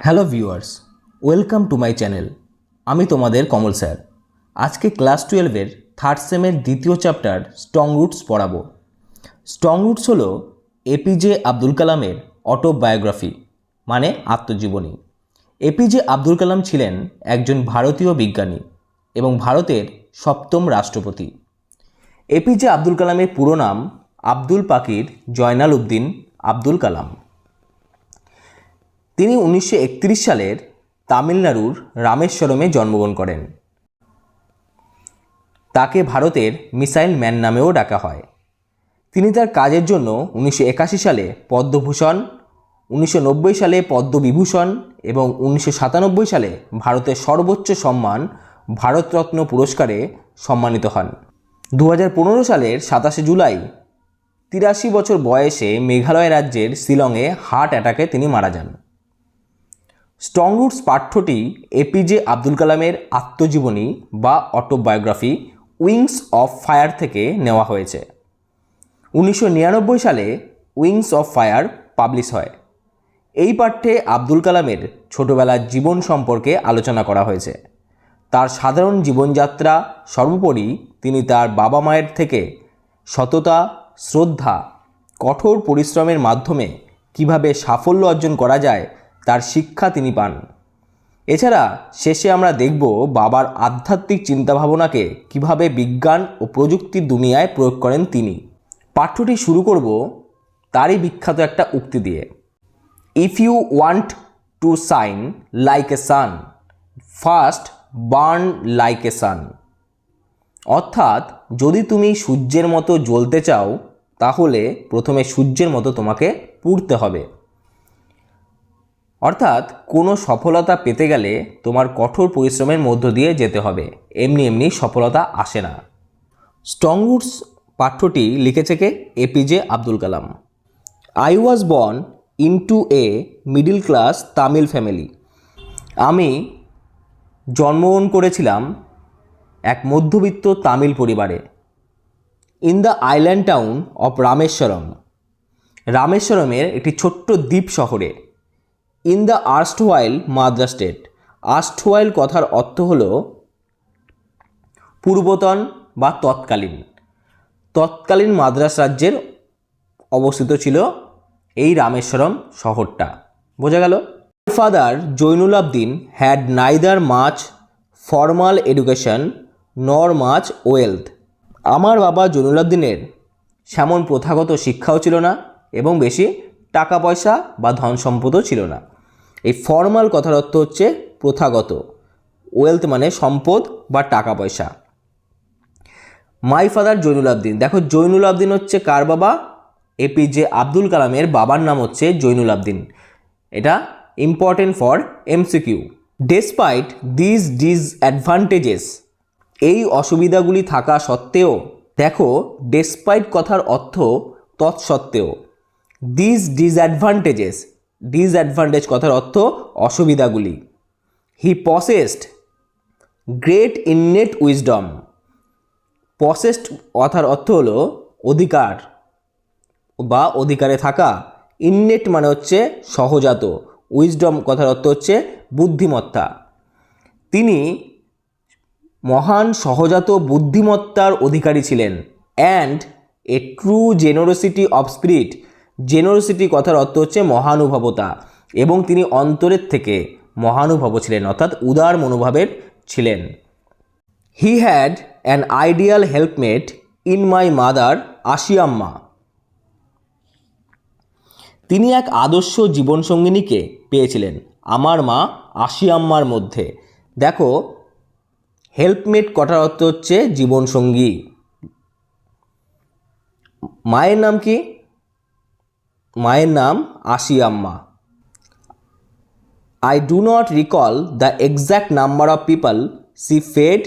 Hello viewers, welcome to my channel. আমি তোমাদের কমল sir. আজকে ক্লাস 12-এর থার্ড সেমের দ্বিতীয় চ্যাপ্টার স্ট্রং রুটস পড়াবো। স্ট্রং রুটস হলো এপিজে আব্দুল কালামের অটোবায়োগ্রাফি মানে আত্মজীবনী। এপিজে আব্দুল কালাম ছিলেন একজন ভারতীয় বিজ্ঞানী এবং ভারতের 7ম রাষ্ট্রপতি। এপিজে আব্দুল কালামের পুরো নাম আব্দুল পাকির জয়নাল উদ্দিন আব্দুল কালাম। তিনি 1931 সালের তামিলনাড়ুর রামেশ্বরমে জন্মগ্রহণ করেন। তাকে ভারতের মিসাইল ম্যান নামেও ডাকা হয়। তিনি তার কাজের জন্য 1981 সালে পদ্মভূষণ, 1990 সালে পদ্মবিভূষণ এবং 1997 সালে ভারতের সর্বোচ্চ সম্মান ভারতরত্ন পুরস্কারে সম্মানিত হন। 2015 সালের 27 জুলাই 83 বছর বয়সে মেঘালয় রাজ্যের শিলংয়ে হার্ট অ্যাটাকে তিনি মারা যান। স্ট্রং রুটস পাঠ্যটি এপিজে আব্দুল কালামের আত্মজীবনী বা অটোবায়োগ্রাফি উইংস অফ ফায়ার থেকে নেওয়া হয়েছে। 1999 সালে উইংস অফ ফায়ার পাবলিশ হয়। এই পাঠ্যে আব্দুল কালামের ছোটবেলার জীবন সম্পর্কে আলোচনা করা হয়েছে। তার সাধারণ জীবনযাত্রা, সর্বোপরি তিনি তার বাবা মায়ের থেকে সততা, শ্রদ্ধা, কঠোর পরিশ্রমের মাধ্যমে কিভাবে সাফল্য অর্জন করা যায় তার শিক্ষা তিনি পান। এছাড়া শেষে আমরা দেখব বাবার আধ্যাত্মিক চিন্তাভাবনাকে কিভাবে বিজ্ঞান ও প্রযুক্তির দুনিয়ায় প্রয়োগ করেন তিনি। পাঠ্যটি শুরু করব তারই বিখ্যাত একটা উক্তি দিয়ে, if you want to shine like a sun, first burn like a sun. অর্থাৎ যদি তুমি সূর্যের মতো জ্বলতে চাও তাহলে প্রথমে সূর্যের মতো তোমাকে পুড়তে হবে। অর্থাৎ কোনো সফলতা পেতে গেলে তোমার কঠোর পরিশ্রমের মধ্য দিয়ে যেতে হবে, এমনি এমনি সফলতা আসে না। স্ট্রং রুটস পাঠ্যটি লিখেছে কে? APJ Abdul Kalam. I was born into a middle class Tamil family. আমি জন্মগ্রহণ করেছিলাম এক মধ্যবিত্ত তামিল পরিবারে। In the island town of Rameswaram, রামেশ্বরমের একটি ছোট্ট দ্বীপ শহরে। In the erstwhile Madras state, erstwhile কথার অর্থ হল পূর্বতন বা তৎকালীন মাদ্রাস রাজ্যের অবস্থিত ছিল এই রামেশ্বরম শহরটা। বোঝা গেল? Father Jainul Abdin had neither much formal education nor much wealth. আমার বাবা জৈনুল আবদিনের সেমন প্রথাগত শিক্ষাও ছিল না এবং বেশি টাকা পয়সা বা ধন সম্পদও ছিল না। এই ফর্মাল কথার অর্থ হচ্ছে প্রথাগত, ওয়েলথ মানে সম্পদ বা টাকা পয়সা। মাই ফাদার জৈনুল আবদিন, দেখো জৈনুল আবদিন হচ্ছে কার বাবা? এপিজে আব্দুল কালামের বাবার নাম হচ্ছে জৈনুল আবদিন। এটা important for MCQ. Despite this disadvantages, এই অসুবিধাগুলি থাকা সত্ত্বেও, দেখো ডেসপাইট কথার অর্থ তৎসত্ত্বেও, দিস ডিসঅ্যাডভান্টেজেস, ডিসঅ্যাডভান্টেজ কথার অর্থ অসুবিধাগুলি। হি পসেসড গ্রেট ইননেট উইজডম, পসেসড কথার অর্থ হলো অধিকার বা অধিকারে থাকা, ইননেট মানে হচ্ছে সহজাত, উইজডম কথার অর্থ হচ্ছে বুদ্ধিমত্তা। তিনি মহান সহজাত বুদ্ধিমত্তার অধিকারী ছিলেন। And a true generosity of spirit, generosity কথার অর্থ হচ্ছে মহানুভবতা, এবং তিনি অন্তরের থেকে মহানুভব ছিলেন, অর্থাৎ উদার মনোভাবের ছিলেন। He had an ideal helpmate in my mother Ashiamma, তিনি এক আদর্শ জীবনসঙ্গিনীকে পেয়েছিলেন আমার মা আশিয়াম্মার মধ্যে। দেখো হেল্পমেট কথার অর্থ হচ্ছে জীবনসঙ্গী। মায়ের নাম কি? মায়ের নাম Ashiyamma. I do not recall the exact number of people she fed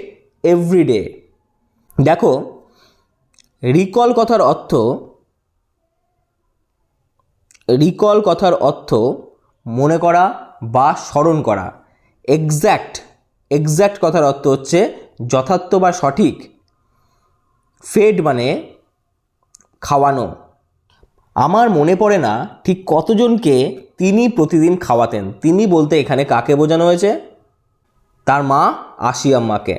every day. দেখো রিকল কথার অর্থ মনে করা বা স্মরণ করা। এক্স্যাক্ট কথার অর্থ হচ্ছে যথার্থ বা সঠিক। ফেড মানে খাওয়ানো। আমার মনে পড়ে না ঠিক কতজনকে তিনি প্রতিদিন খাওয়াতেন। তিনি বলতে এখানে কাকে বোঝানো হয়েছে? তার মা আশিয়াম্মাকে।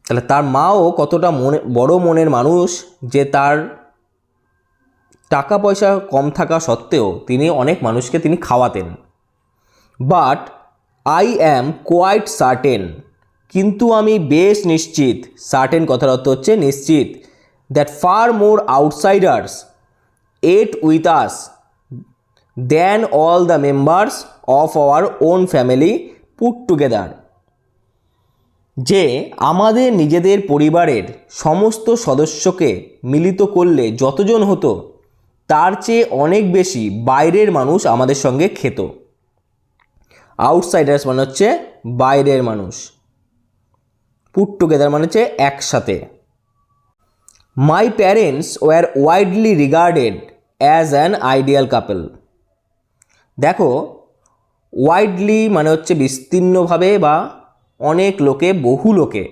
তাহলে তার মাও কতটা বড় মনের মানুষ যে তার টাকা পয়সা কম থাকা সত্ত্বেও তিনি অনেক মানুষকে তিনি খাওয়াতেন। But I am quite certain, কিন্তু আমি বেশ নিশ্চিত, সার্টেন কথার অর্থ হচ্ছে নিশ্চিত, that far more outsiders ate with us than all the members of our own family put together, যে আমাদের নিজেদের পরিবারের সমস্ত সদস্যকে মিলিত করলে যতজন হতো তার চেয়ে অনেক বেশি বাইরের মানুষ আমাদের সঙ্গে খেত। আউটসাইডার্স মানে হচ্ছে বাইরের মানুষ, পুট টুগেদার মানে হচ্ছে একসাথে। My parents were widely regarded as an ideal কাপল। দেখো, ওয়াইডলি মানে হচ্ছে বিস্তীর্ণভাবে বা অনেক লোকে, বহু লোকে।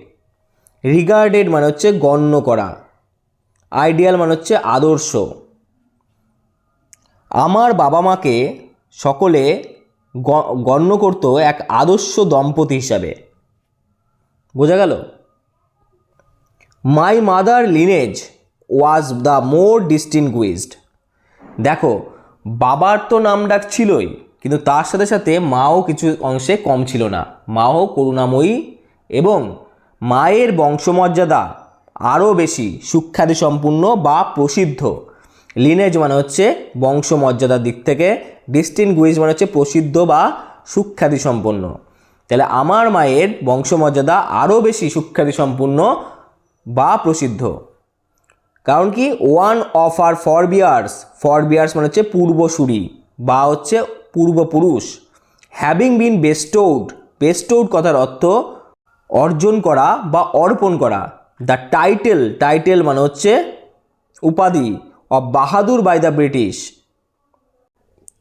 রিগার্ডেড মানে হচ্ছে গণ্য করা। আইডিয়াল মানে হচ্ছে আদর্শ। আমার বাবা মাকে সকলে গণ্য করত এক আদর্শ দম্পতি হিসাবে। বোঝা গেল? My mother lineage was the more distinguished. দেখো, বাবার তো নাম ডাক ছিলই, কিন্তু তার সাথে সাথে মাও কিছু অংশে কম ছিল না। মাও করুণাময়ী এবং মায়ের বংশমর্যাদা আরও বেশি সুখ্যাতি সম্পূর্ণ বা প্রসিদ্ধ। লিনেজ মানে হচ্ছে বংশমর্যাদার দিক থেকে, ডিস্টিংগুইশ মানে হচ্ছে প্রসিদ্ধ বা সুখ্যাতি সম্পন্ন। তাহলে আমার মায়ের বংশমর্যাদা আরও বেশি সুখ্যাতি সম্পূর্ণ বা প্রসিদ্ধ। কারণ কি? ওয়ান অফ আর ফরবিয়ার্স, ফরবিয়ার্স মানে হচ্ছে পূর্বসূরি বা হচ্ছে পূর্বপুরুষ। হ্যাভিং বিন বেস্টোড, বেস্টোড কথার অর্থ অর্জন করা বা অর্পণ করা। দ্য টাইটেল, টাইটেল মানে হচ্ছে উপাধি, of Bahadur by the British.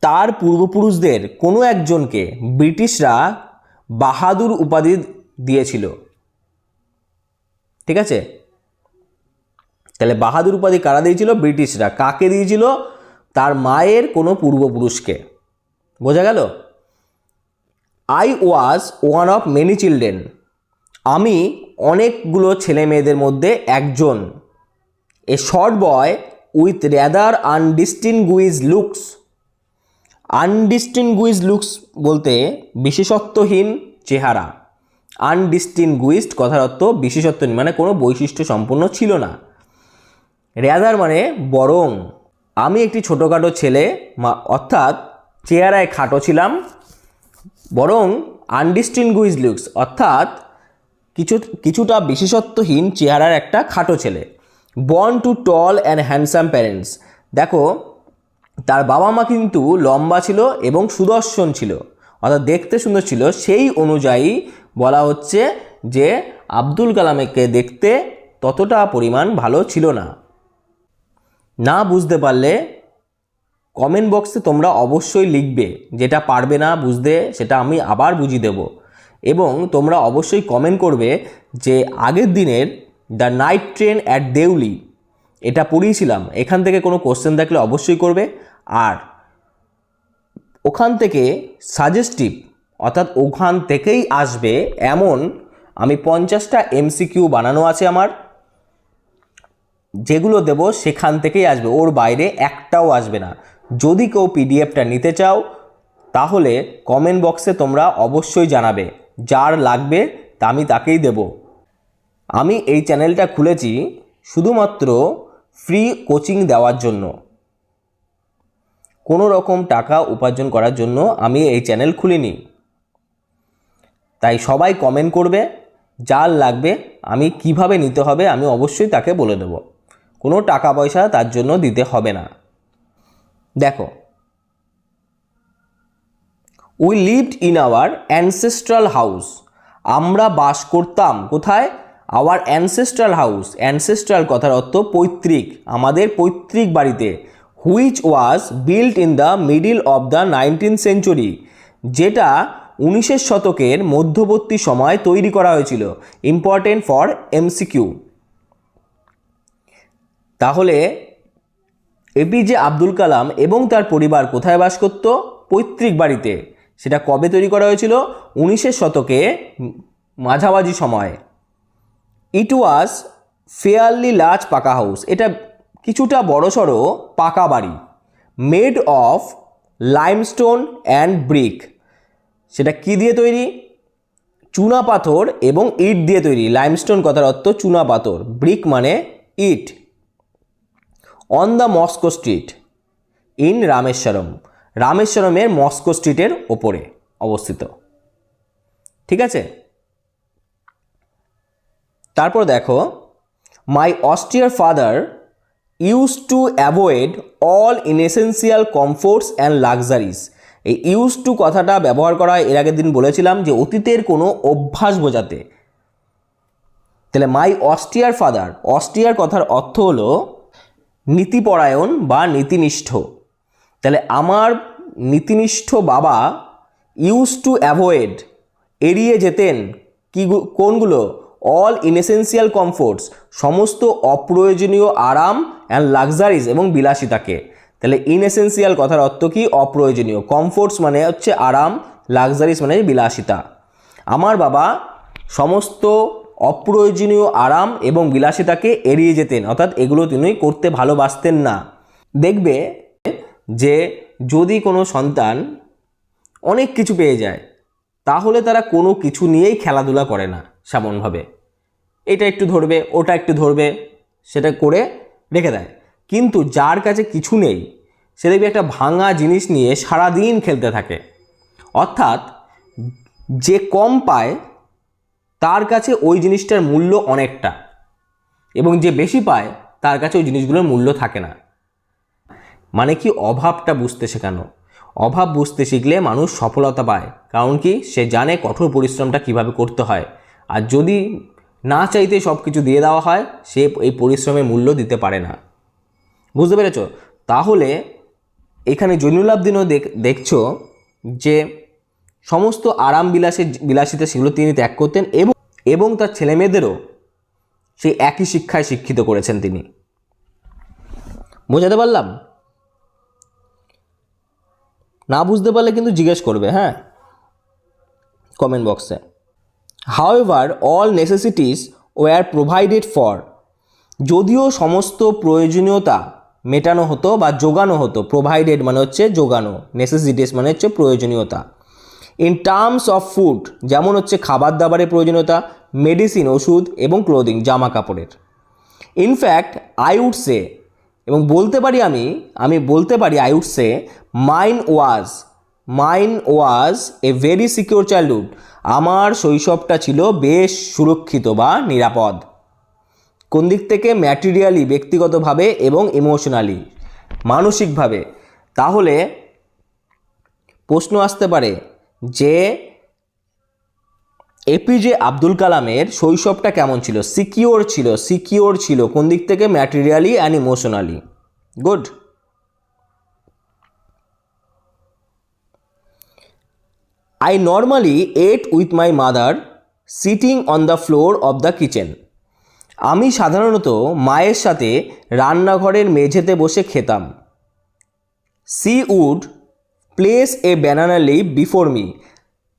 তার পূর্বপুরুষদের কোনো একজনকে ব্রিটিশরা বাহাদুর উপাধি দিয়েছিল। ঠিক আছে? তাহলে বাহাদুর উপাধি কারা দিয়েছিল? ব্রিটিশরা। কাকে দিয়েছিল? তার মায়ের কোনো পূর্বপুরুষকে। বোঝা গেল? I was one of many children, আমি অনেকগুলো ছেলে মেয়েদের মধ্যে একজন। A short boy with rather undistinguished looks. Undistinguished looks বলতে বিশেষত্বহীন চেহারা। আনডিস্টিংগুইশড কথার অর্থ বিশেষত্বহীন, মানে কোনো বৈশিষ্ট্য সম্পন্ন ছিল না। র্যাদার মানে বরং, আমি একটি ছোটোখাটো ছেলে, অর্থাৎ চেহারায় খাটো ছিলাম, বরং আনডিস্টিংগুইশ লুকস অর্থাৎ কিছুটা বিশেষত্বহীন চেহারার একটা খাটো ছেলে। Born to tall and handsome parents. দেখো, তার বাবা মা কিন্তু লম্বা ছিল এবং সুদর্শন ছিল, অর্থাৎ দেখতে সুন্দর ছিল। সেই অনুযায়ী বলা হচ্ছে যে আব্দুল কালামকে দেখতে ততটা পরিমাণ ভালো ছিল না। না বুঝতে পারলে কমেন্ট বক্সে তোমরা অবশ্যই লিখবে, যেটা পারবে না বুঝতে সেটা আমি আবার বুঝিয়ে দেব। এবং তোমরা অবশ্যই কমেন্ট করবে যে আগের দিনের the night train at Deuli এটা পড়িয়েছিলাম, এখান থেকে কোনো কোশ্চেন থাকলে অবশ্যই করবে। আর ওখান থেকে সাজেস্টিভ, অর্থাৎ ওখান থেকেই আসবে এমন আমি 50টা এমসিকিউ বানানো আছে আমার, যেগুলো দেব সেখান থেকেই আসবে, ওর বাইরে একটাও আসবে না। যদি কেউ পিডিএফটা নিতে চাও তাহলে কমেন্ট বক্সে তোমরা অবশ্যই জানাবে, যার লাগবে তা আমি তাকেই দেব। আমি এই চ্যানেলটা খুলেছি শুধুমাত্র ফ্রি কোচিং দেওয়ার জন্য, কোনো রকম টাকা উপার্জন করার জন্য আমি এই চ্যানেল খুলিনি। তাই সবাই কমেন্ট করবে, যার লাগবে আমি কিভাবে নিতে হবে আমি অবশ্যই তাকে বলে দেব, কোনো টাকা পয়সা তার জন্য দিতে হবে না। দেখো, we lived in our ancestral house, আমরা বাস করতাম কোথায়? Our ancestral house. অ্যানসেস্ট্রাল কথার অর্থ পৈতৃক, আমাদের পৈতৃক বাড়িতে। Which was built in the middle of the 19th century, যেটা 19 শতকের মধ্যবর্তী সময় তৈরি করা হয়েছিল। Important for MCQ. তাহলে এপিজে আব্দুল কালাম এবং তার পরিবার কোথায় বাস করত? পৈতৃক বাড়িতে। সেটা কবে তৈরি করা হয়েছিল? 19 শতকে মাঝামাঝি সময়। ইট ওয়াজ ফেয়ারলি লার্জ পাকা হাউস, এটা কিছুটা বড়সড় পাকা বাড়ি। Made of limestone and brick, সেটা কি দিয়ে তৈরি? চুনা পাথর এবং ইট দিয়ে তৈরি। লাইমস্টোন কথার অর্থ চুনা পাথর, ব্রিক মানে ইট। On the mosque street in Rameswaram, রামেশ্বরমের মস্কো স্ট্রিটের ওপরে অবস্থিত। ঠিক আছে, তারপর দেখো, my austere father used to avoid all inessential comforts and luxuries. এই ইউজ টু কথাটা ব্যবহার করা এর আগের দিন বলেছিলাম যে অতীতের কোনো অভ্যাস বোঝাতে। তাহলে মাই অস্টিয়ার ফাদার, অস্টিয়ার কথার অর্থ হলো নীতিপরায়ণ বা নীতিনিষ্ঠ। তাহলে আমার নীতিনিষ্ঠ বাবা ইউজ টু অ্যাভয়েড, এড়িয়ে যেতেন কি, কোনগুলো? অল ইনএসেন্সিয়াল কমফোর্টস, সমস্ত অপ্রয়োজনীয় আরাম, অ্যান্ড লাক্সারিজ এবং বিলাসিতাকে। তাহলে ইনএসেন্সিয়াল কথার অর্থ কি? অপ্রয়োজনীয়। কমফোর্টস মানে হচ্ছে আরাম, লাক্সারিজ মানে বিলাসিতা। আমার বাবা সমস্ত অপ্রয়োজনীয় আরাম এবং বিলাসিতাকে এড়িয়ে যেতেন, অর্থাৎ এগুলো তিনি করতে ভালোবাসতেন না। দেখবে যে যদি কোনো সন্তান অনেক কিছু পেয়ে যায় তাহলে তারা কোনো কিছু নিয়েই খেলাধুলা করে না সামনভাবে। এটা একটু ধরবে, ওটা একটু ধরবে, সেটা করে রেখে দেয়। কিন্তু যার কাছে কিছু নেই সে দেখবে একটা ভাঙা জিনিস নিয়ে সারাদিন খেলতে থাকে। অর্থাৎ যে কম পায় তার কাছে ওই জিনিসটার মূল্য অনেকটা, এবং যে বেশি পায় তার কাছে ওই জিনিসগুলোর মূল্য থাকে না। মানে কি? অভাবটা বুঝতে শেখানো। অভাব বুঝতে শিখলে মানুষ সফলতা পায়, কারণ কি? সে জানে কঠোর পরিশ্রমটা কিভাবে করতে হয়। আর যদি না চাইতে সব কিছু দিয়ে দেওয়া হয় সে এই পরিশ্রমের মূল্য দিতে পারে না। বুঝতে পেরেছ? তাহলে এখানে জৈনুল আবদিনও দেখছো যে সমস্ত আরাম বিলাসিতা সেগুলো তিনি ত্যাগ করতেন, এবং তার ছেলেমেয়েদেরও সেই একই শিক্ষায় শিক্ষিত করেছেন তিনি। বোঝাতে পারলাম? না বুঝতে পারলে কিন্তু জিজ্ঞেস করবে, হ্যাঁ, কমেন্ট বক্সে। However all necessities were provided for, যদিও সমস্ত প্রয়োজনীয়তা মেটানো হতো বা যোগানো হতো। প্রোভাইডেড মানে হচ্ছে যোগানো, নেসেসিটিস মানে হচ্ছে প্রয়োজনীয়তা। ইন টার্মস অফ ফুড, যেমন হচ্ছে খাবার দাবারের প্রয়োজনীয়তা, মেডিসিন ওষুধ, এবং ক্লোদিং জামা কাপড়ের। ইনফ্যাক্ট আই উড সে, এবং বলতে পারি আমি বলতে পারি I would say mine was a very secure childhood, আমার শৈশবটা ছিল বেশ সুরক্ষিত বা নিরাপদ। কোন দিক থেকে? ম্যাটেরিয়ালি ব্যক্তিগতভাবে এবং ইমোশনালি মানসিকভাবে। তাহলে প্রশ্ন আসতে পারে যে এপিজে আব্দুল কালামের শৈশবটা কেমন ছিল? সিকিওর ছিল কোন দিক থেকে? Materially and emotionally. Good. I normally ate with my mother sitting on the floor of the kitchen. আমি সাধারণত মায়ের সাথে রান্নাঘরের মেঝেতে বসে খেতাম। She would place a banana leaf before me.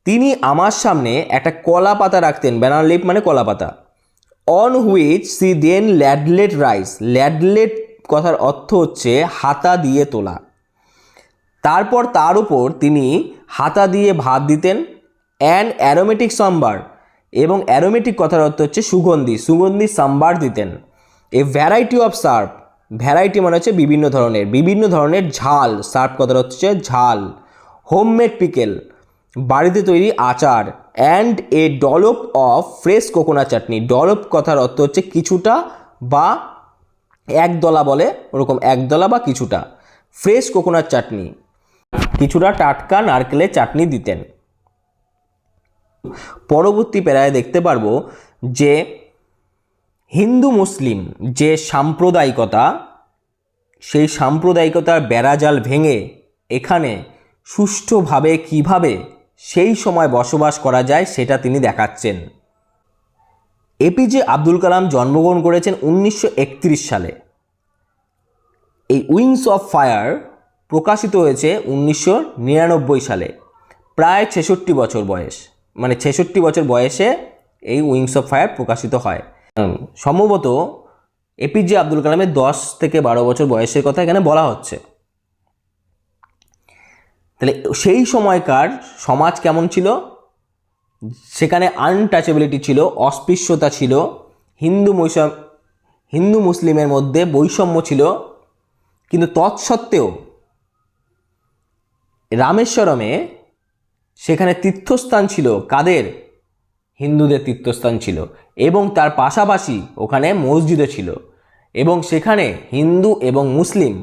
তিনি আমার সামনে একটা কলা পাতা রাখতেন, banana leaf মানে কলা পাতা। On which she then ladled rice. ladled কথার অর্থ হচ্ছে হাতা দিয়ে তোলা। তারপর তার উপর তিনি হাতা দিয়ে ভাত দিতেন। অ্যান্ড অ্যারোমেটিক সাম্বার, এবং অ্যারোমেটিক কথার অর্থ হচ্ছে সুগন্ধি সাম্বার দিতেন। A variety of serve, variety মানে হচ্ছে বিভিন্ন ধরনের ঝাল, সার্ভ কথার হচ্ছে ঝাল। হোমমেড পিকেল, বাড়িতে তৈরি আচার। And a dollop of fresh coconut chutney. Dollop কথার অর্থ হচ্ছে কিছুটা বা একদলা, বলে ওরকম একদলা বা কিছুটা। ফ্রেশ কোকোনাট চাটনি, কিছুটা টাটকা নারকেলের চাটনি দিতেন। পরবর্তী প্যারায় দেখতে পারবো যে হিন্দু মুসলিম যে সাম্প্রদায়িকতা, সেই সাম্প্রদায়িকতার বেড়াজাল ভেঙে এখানে সুষ্ঠুভাবে কিভাবে সেই সময় বসবাস করা যায় সেটা তিনি দেখাচ্ছেন। এপিজে আব্দুল কালাম জন্মগ্রহণ করেছেন 1931 সালে। এই উইংস অফ ফায়ার প্রকাশিত হয়েছে 1999 সালে, প্রায় 66 বছর বয়স, মানে 66 বছর বয়সে এই উইংস অফ ফায়ার প্রকাশিত হয়। সম্ভবত এপিজে আব্দুল কালামের 10 থেকে 12 বছর বয়সের কথা এখানে বলা হচ্ছে। তাহলে সেই সময়কার সমাজ কেমন ছিল? সেখানে আনটাচেবিলিটি ছিল, অস্পৃশ্যতা ছিল, হিন্দু মুসলিমের মধ্যে বৈষম্য ছিল। কিন্তু তৎসত্ত্বেও রামেশ্বরমে সেখানে তীর্থস্থান ছিল কাদের? হিন্দুদের তীর্থস্থান ছিল, এবং তার পাশাপাশি ওখানে মসজিদও ছিল, এবং সেখানে হিন্দু এবং মুসলিম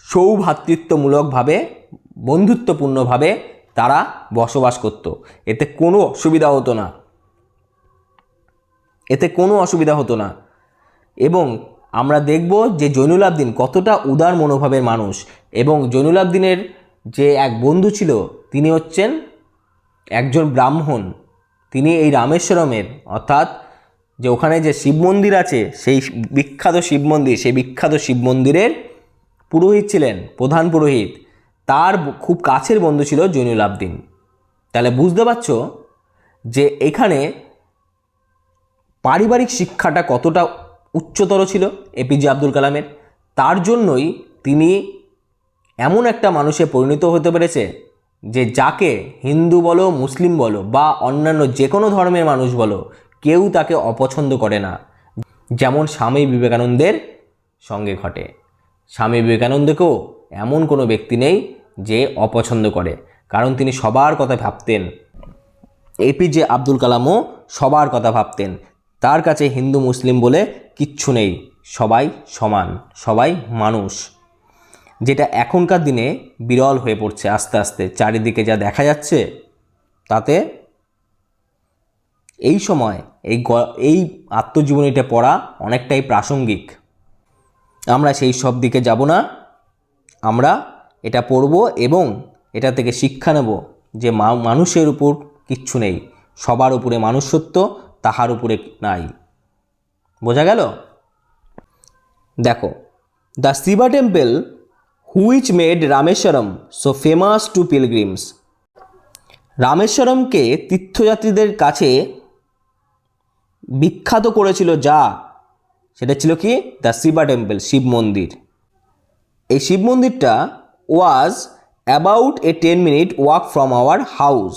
সৌভ্রাতৃত্বমূলকভাবে, বন্ধুত্বপূর্ণভাবে তারা বসবাস করত। এতে কোনো অসুবিধা হতো না, এতে কোনো অসুবিধা হতো না। এবং আমরা দেখব যে জৈনুল আবদিন কতটা উদার মনোভাবের মানুষ। এবং জৈনুল আবদিনের যে এক বন্ধু ছিল, তিনি হচ্ছেন একজন ব্রাহ্মণ। তিনি এই রামেশ্বরমের, অর্থাৎ যে ওখানে যে শিব মন্দির আছে, সেই বিখ্যাত শিব মন্দির, সেই বিখ্যাত শিব মন্দিরের পুরোহিত ছিলেন, প্রধান পুরোহিত। তার খুব কাছের বন্ধু ছিল জৈনুল আবদিন। তাহলে বুঝতে পারছ যে এখানে পারিবারিক শিক্ষাটা কতটা উচ্চতর ছিল এপিজে আব্দুল কালামের। তার জন্যই তিনি এমন একটা মানুষে পরিণত হতে পেরেছে যে যাকে হিন্দু বলো, মুসলিম বলো বা অন্যান্য যে কোনো ধর্মের মানুষ বলো, কেউ তাকে অপছন্দ করে না। যেমন স্বামী বিবেকানন্দের সঙ্গে ঘটে। স্বামী বিবেকানন্দকেও এমন কোনো ব্যক্তি নেই যে অপছন্দ করে, কারণ তিনি সবার কথা ভাবতেন। এপিজে আব্দুল কালামও সবার কথা ভাবতেন। তার কাছে হিন্দু মুসলিম বলে কিচ্ছু নেই, সবাই সমান, সবাই মানুষ, যেটা এখনকার দিনে বিরল হয়ে পড়ছে আস্তে আস্তে। চারিদিকে যা দেখা যাচ্ছে তাতে এই সময় এই আত্মজীবনীটা পড়া অনেকটাই প্রাসঙ্গিক। আমরা সেই সব দিকে যাব না, আমরা এটা পড়ব এবং এটা থেকে শিক্ষা নেব যে মানুষের উপর কিচ্ছু নেই, সবার উপরে মানুষত্ব, তাহার উপরে নাই। বোঝা গেল? দেখো, the Shiva temple which made Rameswaram so famous to pilgrims. রামেশ্বরমকে তীর্থযাত্রীদের কাছে বিখ্যাত করেছিল যা, সেটা ছিল কি? দ্য শিবা টেম্পল, শিব মন্দির। এই শিব মন্দিরটা was about a 10 minute walk from our house.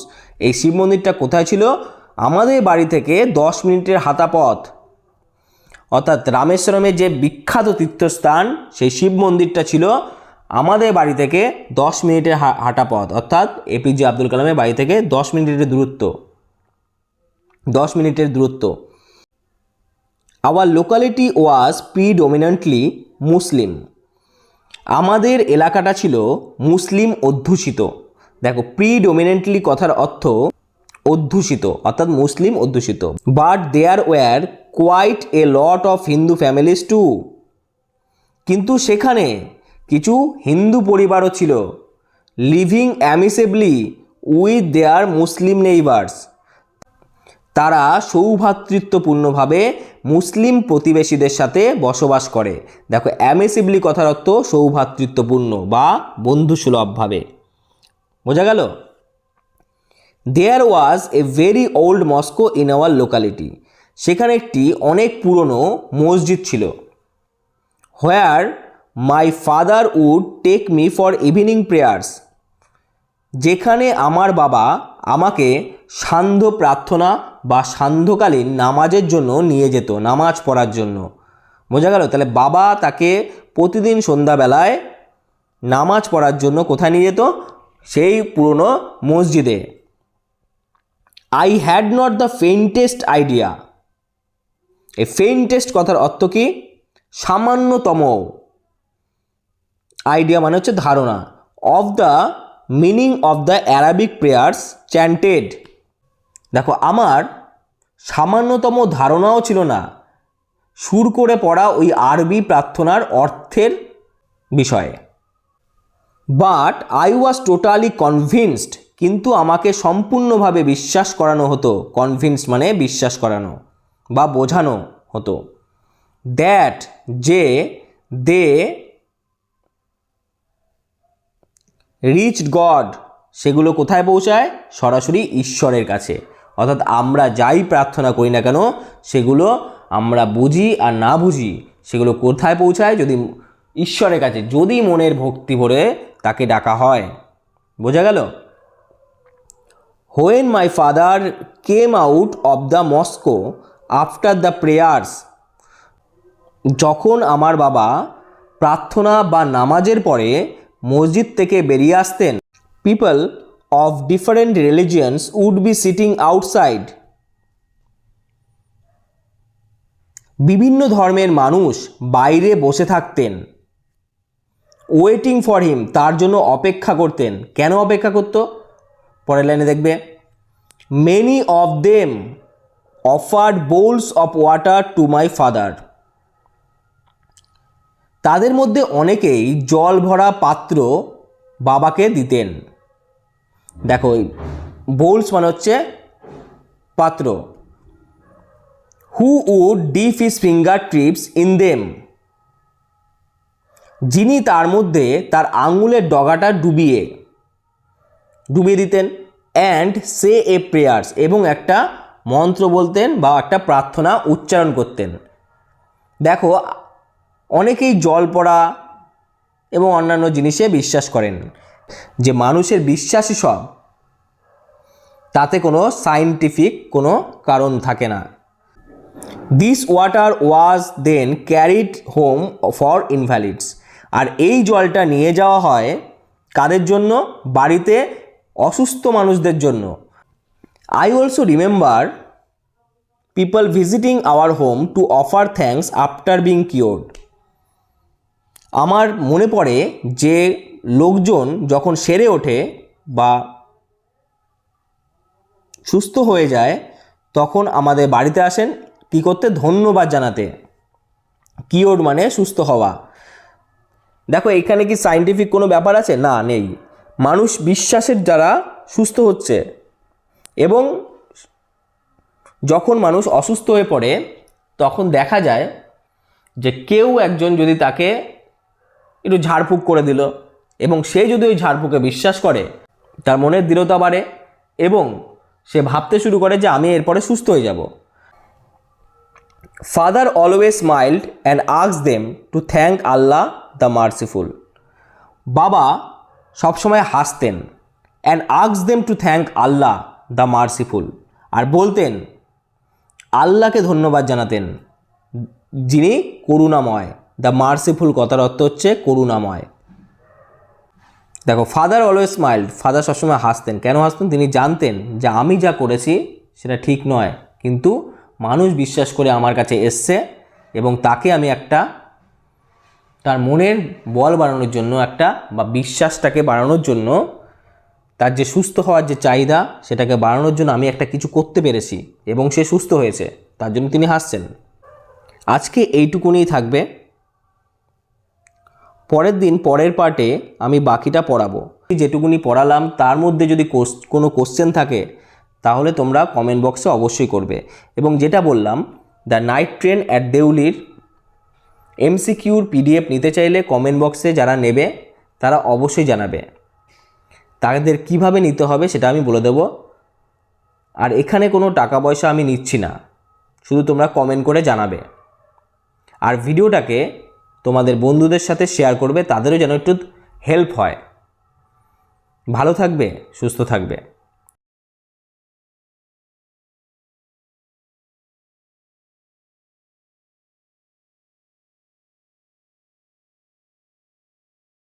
এই শিব মন্দিরটা কোথায় ছিল? আমাদের বাড়ি থেকে 10 মিনিটের হাঁটা পথ। অর্থাৎ রামেশ্বরমের যে বিখ্যাত তীর্থস্থান, সেই শিব মন্দিরটা ছিল আমাদের বাড়ি থেকে 10 মিনিটের হাঁটা পথ। অর্থাৎ এপিজে আব্দুল কালামের বাড়ি থেকে 10 মিনিটের দূরত্ব, 10 মিনিটের দূরত্ব। আওয়ার লোকালিটি ওয়াজ প্রিডমিনেন্টলি মুসলিম। আমাদের এলাকাটা ছিল মুসলিম অধ্যুষিত। দেখো, প্রিডমিনেন্টলি কথার অর্থ অধ্যুষিত, অর্থাৎ মুসলিম অধ্যুষিত। But there were quite a lot of Hindu families too. কিন্তু সেখানে কিছু হিন্দু পরিবারও ছিল, living amicably with their Muslim neighbours. তারা সৌভ্রাতৃত্বপূর্ণভাবে মুসলিম প্রতিবেশীদের সাথে বসবাস করে। দেখো, অ্যামিসেবলি কথার অর্থ সৌভ্রাতৃত্বপূর্ণ বা বন্ধুসুলভভাবে। বোঝা গেল? There was a very old mosque in our locality. সেখানে একটি অনেক পুরনো মসজিদ ছিল। Where my father would take me for evening prayers. যেখানে আমার বাবা আমাকে সান্ধ্য প্রার্থনা বা সান্ধ্যকালীন নামাজের জন্য নিয়ে যেত, নামাজ পড়ার জন্য। বোঝা গেল? তাহলে বাবা তাকে প্রতিদিন সন্ধ্যাবেলায় নামাজ পড়ার জন্য কোথায় নিয়ে যেত? সেই পুরনো মসজিদে। I had not the faintest idea. এই ফেইন্টেস্ট কথার অর্থ কি? সামান্যতম। আইডিয়া মানে হচ্ছে ধারণা। Of the meaning of the Arabic prayers chanted. দেখো, আমার সামান্যতম ধারণাও ছিল না সুর করে পড়া ওই আরবি প্রার্থনার অর্থের বিষয়ে। But I was totally convinced. কিন্তু আমাকে সম্পূর্ণভাবে বিশ্বাস করানো হতো। কনভিন্স মানে বিশ্বাস করানো বা বোঝানো হতো। দ্যাট যে দে রিচড গড, সেগুলো কোথায় পৌঁছায়? সরাসরি ঈশ্বরের কাছে। অর্থাৎ আমরা যাই প্রার্থনা করি না কেন সেগুলো আমরা বুঝি আর না বুঝি সেগুলো কোথায় পৌঁছায়? যদি ঈশ্বরের কাছে, যদি মনের ভক্তি ভরে তাকে ডাকা হয়। বোঝা গেল? When my father came out of the mosque after the prayers, যখন আমার বাবা প্রার্থনা বা নামাজের পরে মসজিদ থেকে বেরিয়ে আসতেন, people of different religions would be sitting outside, বিভিন্ন ধর্মের মানুষ বাইরে বসে থাকতেন, ওয়েটিং ফর হিম, তার জন্য অপেক্ষা করতেন। কেন অপেক্ষা করত? পরের লাইনে দেখবে, many of them offered bowls of water to my father, তাদের মধ্যে অনেকেই জল ভরা পাত্র বাবাকে দিতেন। দেখো, বোলস মানে হচ্ছে পাত্র। Who would dip his finger tips in them, যিনি তার মধ্যে তার আঙুলের ডগাটা ডুবিয়ে দিতেন। অ্যান্ড সে এ প্রেয়ার্স, এবং একটা মন্ত্র বলতেন বা একটা প্রার্থনা উচ্চারণ করতেন। দেখো, অনেকেই জল পড়া এবং অন্যান্য জিনিসে বিশ্বাস করেন, যে মানুষের বিশ্বাসই সব, তাতে কোনো সায়েন্টিফিক কোনো কারণ থাকে না। This water was then carried home for invalids, আর এই জলটা নিয়ে যাওয়া হয় কাদের জন্য? বাড়িতে অসুস্থ মানুষদের জন্য। I also remember people visiting our home to offer thanks after being cured, আমার মনে পড়ে যে লোকজন যখন সেরে ওঠে বা সুস্থ হয়ে যায় তখন আমাদের বাড়িতে আসেন কী করতে? ধন্যবাদ জানাতে। কিওর্ড মানে সুস্থ হওয়া। দেখো, এখানে কি সায়েন্টিফিক কোনো ব্যাপার আছে? না, নেই। মানুষ বিশ্বাসের দ্বারা সুস্থ হচ্ছে, এবং যখন মানুষ অসুস্থ হয়ে পড়ে তখন দেখা যায় যে কেউ একজন যদি তাকে একটু ঝাড়ফুঁক করে দিল, এবং সে যদি ওই ঝাড়ফুঁকে বিশ্বাস করে, তার মনের দৃঢ়তা বাড়ে এবং সে ভাবতে শুরু করে যে আমি এরপরে সুস্থ হয়ে যাব। Father always smiled and asked them to thank Allah the merciful, বাবা সবসময় হাসতেন। And asked them to thank Allah the merciful, আর বলতেন আল্লাহকে ধন্যবাদ জানাতেন যিনি করুণাময়। দ্য মার্সিফুল কথার অর্থ হচ্ছে করুণাময়। দেখো, ফাদার অলওয়েজ স্মাইল্ড, ফাদার সবসময় হাসতেন। কেন হাসতেন? তিনি জানতেন যে আমি যা করেছি সেটা ঠিক নয়, কিন্তু মানুষ বিশ্বাস করে আমার কাছে এসছে, এবং তাকে আমি একটা তার মনের বল বাড়ানোর জন্য একটা বা বিশ্বাসটাকে বাড়ানোর জন্য, তার যে সুস্থ হওয়ার যে চাহিদা সেটাকে বাড়ানোর জন্য আমি একটা কিছু করতে পেরেছি এবং সে সুস্থ হয়েছে, তার জন্য তিনি হাসছেন। আজকে এইটুকুনি থাকবে। পরের দিন পরের পার্টে আমি বাকিটা পড়াবো। যেটুকুনি পড়ালাম তার মধ্যে যদি কোনো কোশ্চেন থাকে তাহলে তোমরা কমেন্ট বক্সে অবশ্যই করবে। এবং যেটা বললাম, দ্য নাইট ট্রেন অ্যাট দেউলির এমসিকিউর পিডিএফ নিতে চাইলে কমেন্ট বক্সে যারা নেবে তারা অবশ্যই জানাবে। তাদের কিভাবে নিতে হবে সেটা আমি বলে দেব। আর এখানে কোনো টাকা পয়সা আমি নিচ্ছি না, শুধু তোমরা কমেন্ট করে জানাবে। আর ভিডিওটাকে তোমাদের বন্ধুদের সাথে শেয়ার করবে, তাদেরও যেন একটু হেল্প হয়। ভালো থাকবে, সুস্থ থাকবে।